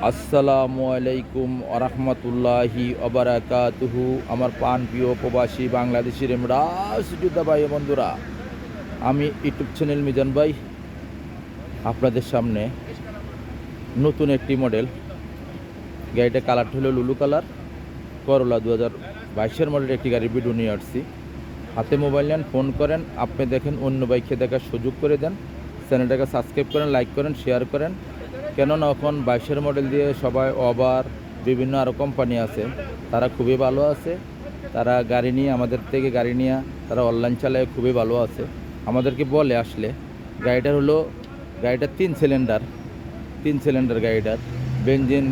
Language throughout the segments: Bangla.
আসসালামু আলাইকুম আরহামতুল্লাহি অবরাকাতুহু। আমার প্রিয় প্রবাসী বাংলাদেশের রাজযোদ্ধা ভাই বন্ধুরা, আমি ইউটিউব চ্যানেল মিজান ভাই আপনাদের সামনে নতুন একটি মডেল গাড়িটা কালারটা হলো লুলু কালার, করলা 2022-এর মডেল একটি গাড়ির ভিডিও নিয়ে আসছি। হাতে মোবাইল নেন, ফোন করেন, আপনি দেখেন, অন্য বাইকে দেখার সুযোগ করে দেন। চ্যানেলটাকে সাবস্ক্রাইব করেন, লাইক করেন, শেয়ার করেন। কেননা এখন 22-এর মডেল দিয়ে সবাই ওভার বিভিন্ন আরও কোম্পানি আছে, তারা খুবই ভালো আছে। তারা গাড়ি নিয়ে আমাদের থেকে গাড়ি নিয়ে তারা অনলাইন চালায় খুবই ভালো আছে। আমাদেরকে বলে আসলে গাড়িটা 3 সিলিন্ডার গাড়িটার বেঞ্জিন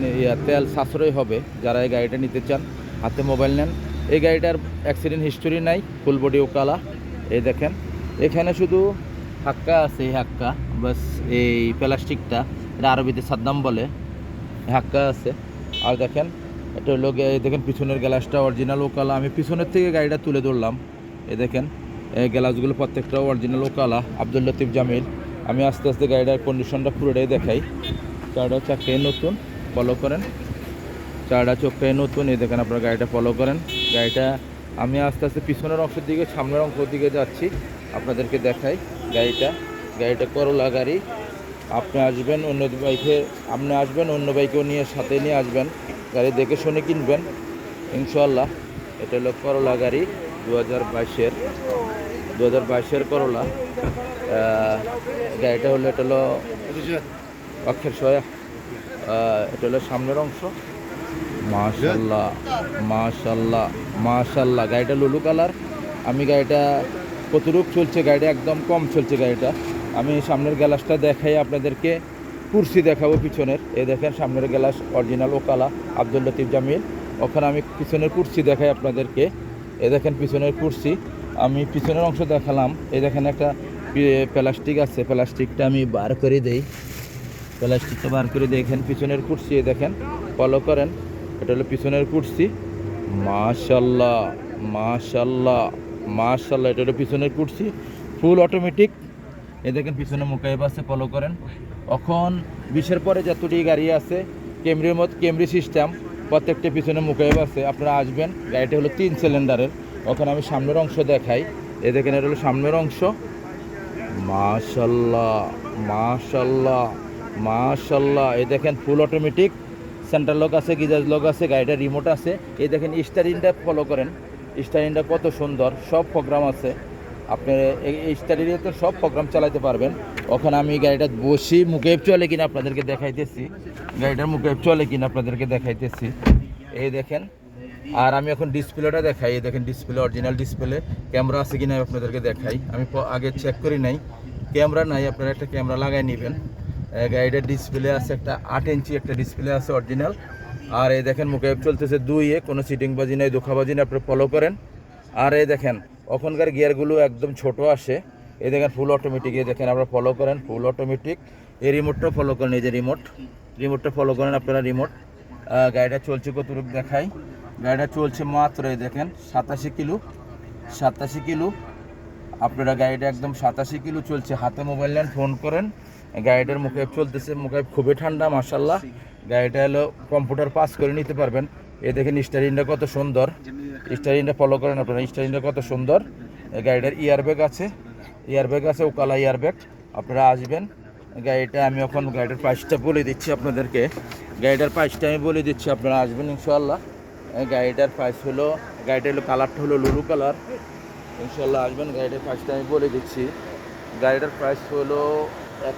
তেল সাশ্রয় হবে। যারা এই গাড়িটা নিতে চান হাতে মোবাইল নেন। এই গাড়িটার অ্যাক্সিডেন্ট হিস্টোরি নাই, ফুল বডি ওকালা। এই দেখেন, এখানে শুধু হাক্কা আছে, এই হাক্কা বাস, এই প্লাস্টিকটা এটা আরবিতে সাদ্দাম বলে, হাক্কা আছে। আর দেখেন, এটা হলো দেখেন পিছনের গ্লাসটা অরিজিনাল ওকালা। আমি পিছনের থেকে গাড়িটা তুলে ধরলাম। এই দেখেন, এই গ্লাসগুলো প্রত্যেকটা অরিজিনাল ওকালা, আব্দুল লতিফ জামিল। আমি আস্তে আস্তে গাড়িটার কন্ডিশনটা পুরোটাই দেখাই। চারটা চাকায় নতুন, ফলো করেন। চারটা চোখটায় নতুন, এই দেখেন আপনার গাড়িটা ফলো করেন। গাড়িটা আমি আস্তে আস্তে পিছনের অংশের দিকে সামনের অংশের দিকে যাচ্ছি, আপনাদেরকে দেখাই। গাড়িটা করলা গাড়ি। আপনি আসবেন অন্য বাইকেও নিয়ে সাথে নিয়ে আসবেন, গাড়ি দেখে শুনে কিনবেন ইনশাল্লাহ। এটা হলো করলা গাড়ি 2022-এর করলা। গাড়িটা হলো অক্ষের সয়া। এটা হলো সামনের অংশ। মাশাল্লাহ গাড়িটা লুলু কালার। আমি গাড়িটা কতটুক চলছে, গাড়িটা একদম কম চলছে গাড়িটা। আমি সামনের গ্লাসটা দেখাই আপনাদেরকে, কুরসি দেখাবো পিছনের। এই দেখেন সামনের গ্লাস অরিজিনাল ওকালা, আব্দুল লতিফ জামিল। ওখানে আমি পিছনের কুরসি দেখাই আপনাদেরকে। এই দেখেন পিছনের কুরসি, আমি পিছনের অংশ দেখালাম। এই দেখেন একটা প্লাস্টিক আছে, প্লাস্টিকটা আমি বার করে দেই। দেখেন পিছনের কুরসি, এই দেখেন, ফলো করেন। এটা হলো পিছনের কুরসি। মাশাল্লাহ এটা হলো পিছনের কুরসি, ফুল অটোমেটিক। এই দেখেন পিছনে মুকাইব আছে, ফলো করেন। এখন 20-এর পরে যতটি গাড়ি আছে ক্যামরি সিস্টেম, প্রত্যেকটা পিছনে মুকাইব আছে। আপনারা আসবেন, গাড়িটা হলো 3 সিলিন্ডারের। ওখানে আমি সামনের অংশ দেখাই। এই দেখেন, এটা হলো সামনের অংশ। মাশাল্লাহ এই দেখেন ফুল অটোমেটিক, সেন্টার লক আছে, গিজার লক আছে, গাড়িটা রিমোট আছে। এই দেখেন স্টারিংটা ফলো করেন, স্টারিংটা কত সুন্দর, সব প্রোগ্রাম আছে। আপনি এই স্টারিংয়ে তো সব প্রোগ্রাম চালাতে পারবেন। ওখানে আমি গাড়িটা বসি, মুকেব চলে কিনা আপনাদেরকে দেখাইতেছি। এই দেখেন। আর আমি এখন ডিসপ্লেটা দেখাই। এই দেখেন ডিসপ্লে, অরিজিনাল ডিসপ্লে। ক্যামেরা আছে কিনা আপনাদেরকে দেখাই। আমি আগে চেক করি নাই, ক্যামেরা নাই, আপনারা একটা ক্যামেরা লাগাই নেবেন। গাড়িটার ডিসপ্লে আছে একটা 8 ইঞ্চি একটা ডিসপ্লে আছে অরিজিনাল। আর এই দেখেন মুকেব চলতেছে 2-এ, কোনো সিটিংবাজি নাই, ধোকাবাজি নেই, আপনারা ফলো করেন। আর এই দেখেন ওখানকার গিয়ারগুলো একদম ছোট আসে। এই দেখেন ফুল অটোমেটিক, এই দেখেন আপনারা ফলো করেন, ফুল অটোমেটিক। এই রিমোটটা ফলো করেন, এই যে রিমোটটা ফলো করেন আপনারা, রিমোট। গাড়িটা চলছে কতটুকু দেখাই। গাড়িটা চলছে মাত্র এই দেখেন 87 কিলো। আপনারা গাড়িটা একদম 87 কিলো চলছে। হাতে মোবাইল নেন, ফোন করেন। গাড়িটার মুকেব চলতেছে, মুকেব খুবই ঠান্ডা মাশাল্লাহ। গাড়িটা হলো কম্পিউটার পাস করে নিতে পারবেন। এই দেখেন স্টারিংটা কত সুন্দর, স্টারিংটা ফলো করেন আপনারা, স্টারিংটা কত সুন্দর। গাড়িটার ইয়ারব্যাগ আছে, ওকালা ইয়ারব্যাগ। আপনারা আসবেন। গাড়িটা আমি এখন গাড়িটার প্রাইসটা বলে দিচ্ছি আপনাদেরকে। আপনারা আসবেন ইনশাল্লাহ। গাড়িটার কালারটা হলো লুলু কালার। ইনশাল্লাহ আসবেন, গাড়িটার প্রাইসটা আমি বলে দিচ্ছি। গাড়িটার প্রাইস হলো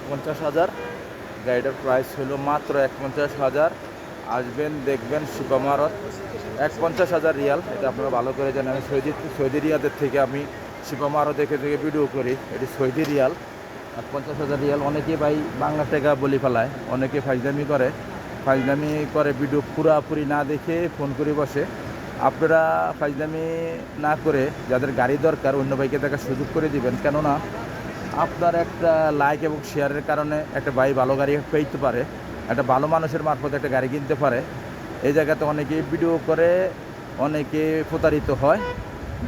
51,000। মাত্র 51,000। আসবেন, দেখবেন, সুপামারত 51,000 রিয়াল। এটা আপনারা ভালো করে জানেন। আমি সৌদি রিয়াদের থেকে আমি সুপামারত দেখে ভিডিও করি। এটি সৌদি রিয়াল, 51,000 রিয়াল। অনেকে ভাই বাংলা টাকা বলি ফেলায়, অনেকে ফাইজলামি করে ভিডিও পুরাপুরি না দেখে ফোন করে বসে। আপনারা ফাইজলামি না করে যাদের গাড়ি দরকার অন্য বাইকে দেখার সুযোগ করে দিবেন। কেননা আপনার একটা লাইক এবং শেয়ারের কারণে একটা ভাই ভালো গাড়ি পেতে পারে, একটা ভালো মানুষের মারফত একটা গাড়ি কিনতে পারে। এই জায়গাতে অনেকে ভিডিও করে, অনেকে প্রতারিত হয়।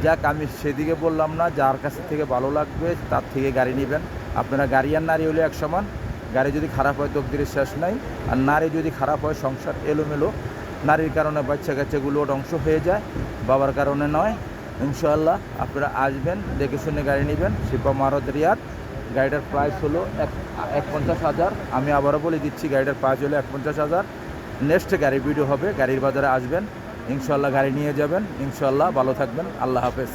যাক, আমি সেদিকে বললাম না, যার কাছ থেকে ভালো লাগবে তার থেকে গাড়ি নেবেন। আপনারা গাড়ি আর নারী হলে এক সমান। গাড়ি যদি খারাপ হয় তকদিরের শেষ নাই। আর নারী যদি খারাপ হয় সংসার এলোমেলো, নারীর কারণে বাচ্চা কাচ্চাগুলো ধ্বংস হয়ে যায়, বাবার কারণে নয়। ইনশাআল্লাহ আপনারা আসবেন, দেখে শুনে গাড়ি নেবেন। শিপা মারুত রিয়াদ। গাড়িটার প্রাইস হলো 1,50,000। আমি আবারও বলে দিচ্ছি, গাড়িটার প্রাইস হলো 1,50,000। নেক্সট গাড়ির ভিডিও হবে, গাড়ির বাজারে আসবেন, ইনশাআল্লাহ গাড়ি নিয়ে যাবেন। ইনশাআল্লাহ ভালো থাকবেন, আল্লাহ হাফেজ।